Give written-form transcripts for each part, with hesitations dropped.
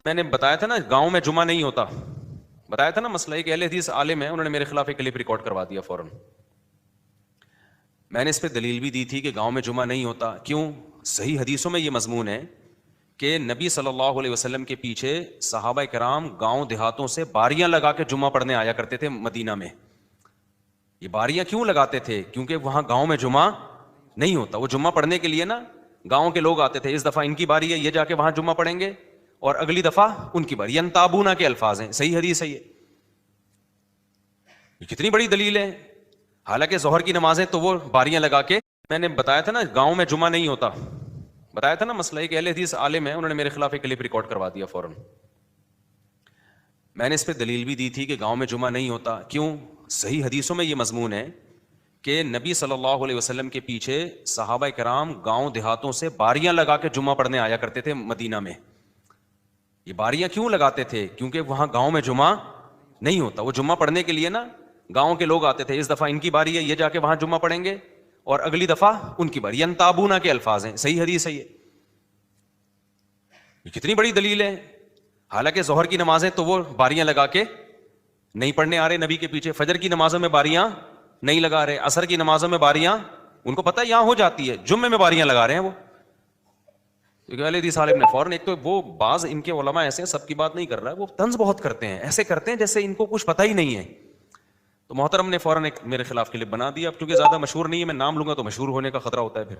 میں نے بتایا تھا نا گاؤں میں جمعہ نہیں ہوتا، بتایا تھا نا مسئلہ. ایک اہل حدیث عالم ہے، انہوں نے میرے خلاف ایک کلپ ریکارڈ کروا دیا فوراً. میں نے اس پہ دلیل بھی دی تھی کہ گاؤں میں جمعہ نہیں ہوتا. کیوں؟ صحیح حدیثوں میں یہ مضمون ہے کہ نبی صلی اللہ علیہ وسلم کے پیچھے صحابہ کرام گاؤں دیہاتوں سے باریاں لگا کے جمعہ پڑھنے آیا کرتے تھے مدینہ میں. یہ باریاں کیوں لگاتے تھے؟ کیونکہ وہاں گاؤں میں جمعہ نہیں ہوتا. وہ جمعہ پڑھنے کے لیے نا گاؤں کے لوگ آتے تھے، اس دفعہ ان کی باری ہے، یہ جا کے وہاں جمعہ پڑھیں گے، اور اگلی دفعہ ان کی باری. ینتابونا کے الفاظ ہیں، صحیح حدیث ہے یہ کتنی بڑی دلیل ہے. حالانکہ ظہر کی نمازیں تو وہ باریاں لگا کے. میں نے بتایا تھا نا گاؤں میں جمعہ نہیں ہوتا، بتایا تھا نا مسئلہ. ایک اہل حدیث عالم ہے، انہوں نے میرے خلاف ایک کلپ ریکارڈ کروا دیا فوراً. میں نے اس پہ دلیل بھی دی تھی کہ گاؤں میں جمعہ نہیں ہوتا. کیوں؟ صحیح حدیثوں میں یہ مضمون ہے کہ نبی صلی اللہ علیہ وسلم کے پیچھے صحابہ کرام گاؤں دیہاتوں سے باریاں لگا کے جمعہ پڑھنے آیا کرتے تھے مدینہ میں. یہ باریاں کیوں لگاتے تھے؟ کیونکہ وہاں گاؤں میں جمعہ نہیں ہوتا. وہ جمعہ پڑھنے کے لیے نا گاؤں کے لوگ آتے تھے، اس دفعہ ان کی باری ہے، یہ جا کے وہاں جمعہ پڑھیں گے، اور اگلی دفعہ ان کی باری. ینتابونا کے الفاظ ہیں، صحیح حدیث ہے یہ کتنی بڑی دلیل ہے. حالانکہ ظہر کی نمازیں تو وہ باریاں لگا کے نہیں پڑھنے آ رہے نبی کے پیچھے. فجر کی نمازوں میں باریاں نہیں لگا رہے، عصر کی نمازوں میں باریاں ان کو پتہ یہاں ہو جاتی ہے، جمعے میں باریاں لگا رہے ہیں وہ. اہل حدیث عالم نے فوراً، ایک تو وہ بعض ان کے علماء ایسے ہیں، سب کی بات نہیں کر رہا ہے، وہ طنز بہت کرتے ہیں، ایسے کرتے ہیں جیسے ان کو کچھ پتہ ہی نہیں ہے. تو محترم نے فوراً ایک میرے خلاف کلپ بنا دیا. اب کیونکہ زیادہ مشہور نہیں ہے، میں نام لوں گا تو مشہور ہونے کا خطرہ ہوتا ہے. پھر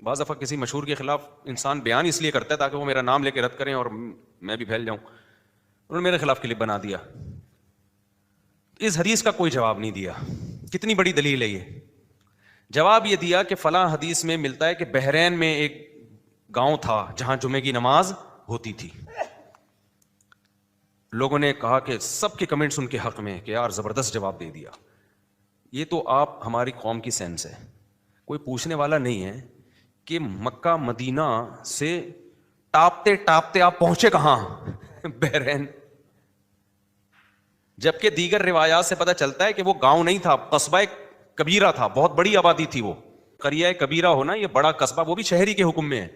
بعض دفعہ کسی مشہور کے خلاف انسان بیان اس لیے کرتا ہے تاکہ وہ میرا نام لے کے رد کریں اور میں بھی پھیل جاؤں. انہوں نے میرے خلاف کلپ بنا دیا، اس حدیث کا کوئی جواب نہیں دیا. کتنی بڑی دلیل ہے یہ. جواب یہ دیا کہ فلاں حدیث میں ملتا ہے کہ بحرین میں ایک گاؤں تھا جہاں جمعے کی نماز ہوتی تھی. لوگوں نے کہا کہ سب کے کمنٹس ان کے حق میں کہ یار زبردست جواب دے دیا. یہ تو آپ ہماری قوم کی سینس ہے. کوئی پوچھنے والا نہیں ہے کہ مکہ مدینہ سے ٹاپتے ٹاپتے آپ پہنچے کہاں؟ بحرین. جبکہ دیگر روایات سے پتہ چلتا ہے کہ وہ گاؤں نہیں تھا، قصبہ کبیرہ تھا، بہت بڑی آبادی تھی. وہ قریہ کبیرہ ہونا، یہ بڑا قصبہ، وہ بھی شہری کے حکم میں ہے.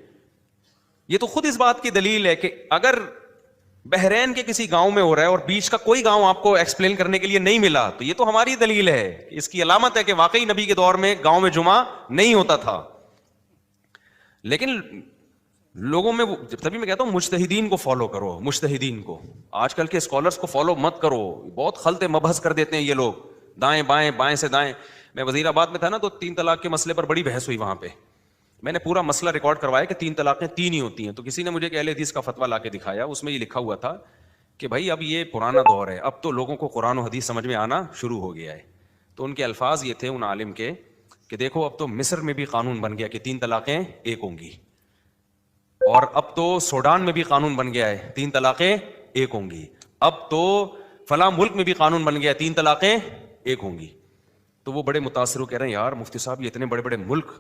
یہ تو خود اس بات کی دلیل ہے کہ اگر بحرین کے کسی گاؤں میں ہو رہا ہے اور بیچ کا کوئی گاؤں آپ کو ایکسپلین کرنے کے لیے نہیں ملا، تو یہ تو ہماری دلیل ہے، اس کی علامت ہے کہ واقعی نبی کے دور میں گاؤں میں جمعہ نہیں ہوتا تھا. لیکن لوگوں میں، تبھی میں کہتا ہوں مجتہدین کو فالو کرو، مجتہدین کو. آج کل کے اسکالرس کو فالو مت کرو، بہت خلط مبحث کر دیتے ہیں یہ لوگ، دائیں بائیں بائیں سے دائیں. میں وزیر آباد میں تھا نا، تو 3 طلاق کے مسئلے پر بڑی بحث ہوئی وہاں پہ. میں نے پورا مسئلہ ریکارڈ کروایا کہ 3 طلاقیں 3 ہی ہوتی ہیں. تو کسی نے مجھے اہل حدیث کا فتویٰ لا کے دکھایا، اس میں یہ لکھا ہوا تھا کہ بھائی اب یہ پرانا دور ہے، اب تو لوگوں کو قرآن و حدیث سمجھ میں آنا شروع ہو گیا ہے. تو ان کے الفاظ یہ تھے ان عالم کے کہ دیکھو اب تو مصر میں بھی قانون بن گیا کہ 3 طلاقیں ایک ہوں گی، اور اب تو سوڈان میں بھی قانون بن گیا ہے 3 طلاقیں ایک ہوں گی، اب تو فلاں ملک میں بھی قانون بن گیا 3 طلاقیں ایک ہوں گی. تو وہ بڑے متاثر ہو کہہ رہے ہیں یار مفتی صاحب، یہ اتنے بڑے بڑے ملک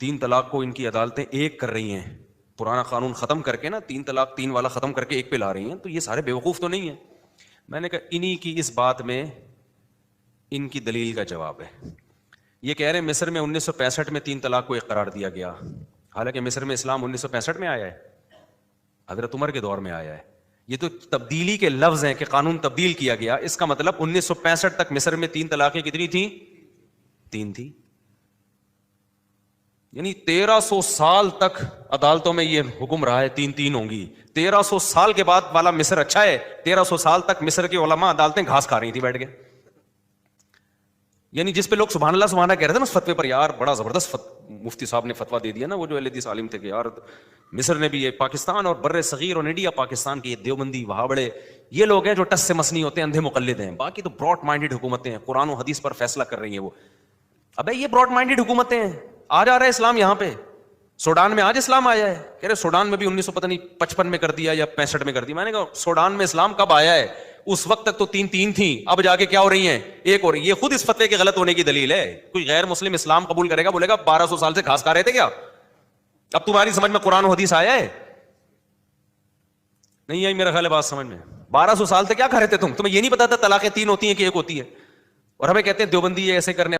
3 طلاق کو ان کی عدالتیں ایک کر رہی ہیں، پرانا قانون ختم کر کے نا 3 طلاق 3 والا ختم کر کے ایک پہ لا رہی ہیں، تو یہ سارے بیوقوف تو نہیں ہیں. میں نے کہا انہی کی اس بات میں ان کی دلیل کا جواب ہے. یہ کہہ رہے ہیں مصر میں 1965 میں 3 طلاق کو ایک قرار دیا گیا، حالانکہ مصر میں اسلام 1965 میں آیا ہے، حضرت عمر کے دور میں آیا ہے. یہ تو تبدیلی کے لفظ ہیں کہ قانون تبدیل کیا گیا. اس کا مطلب 1965 تک مصر میں 3 طلاقیں کتنی تھیں؟ 3 تھی. یعنی 1300 سال تک عدالتوں میں یہ حکم رہا ہے 3 ہوں گی. 1300 سال کے بعد والا مصر اچھا ہے. 1300 سال تک مصر کے علماء عدالتیں گھاس کھا رہی تھی بیٹھ کے. یعنی جس پہ لوگ سبحان اللہ کہہ رہے تھے نا اس فتوے پر، یار بڑا زبردست مفتی صاحب نے فتویٰ دے دیا نا، وہ جو اہل حدیث عالم تھے کہ یار مصر نے بھی، یہ پاکستان اور بر صغیر اور انڈیا پاکستان کے دیوبندی وہاں بڑے یہ لوگ ہیں جو ٹس سے مس نہیں ہوتے، اندھے مقلد ہیں. باقی تو براڈ مائنڈڈ حکومتیں ہیں، قرآن و حدیث پر فیصلہ کر رہی ہیں وہ. ابے یہ براڈ مائنڈڈ حکومتیں ہیں. آ جا رہا ہے اسلام یہاں پہ، سوڈان میں آج اسلام آیا ہے. کہہ رہے سوڈان میں بھی 1955 میں کر دیا یا 65 میں کر دیا. میں نے کہا سوڈان میں اسلام کب آیا ہے؟ اس وقت تک تو 3 تھیں، اب جا کے کیا ہو رہی ہیں؟ ایک ہو رہی. یہ خود اس فتوے کے غلط ہونے کی دلیل ہے. کوئی غیر مسلم اسلام قبول کرے گا، بولے گا 1200 سال سے گھاس کھا رہے تھے کیا؟ اب تمہاری سمجھ میں قرآن و حدیث آیا ہے؟ نہیں آئی میرا خیال ہے بات سمجھ میں. 1200 سال سے کیا کھا رہے تھے تمہیں یہ نہیں پتا تھا طلاقیں 3 ہوتی ہیں کہ ایک ہوتی ہے؟ اور ہمیں کہتے ہیں دیوبندی ایسے کرنے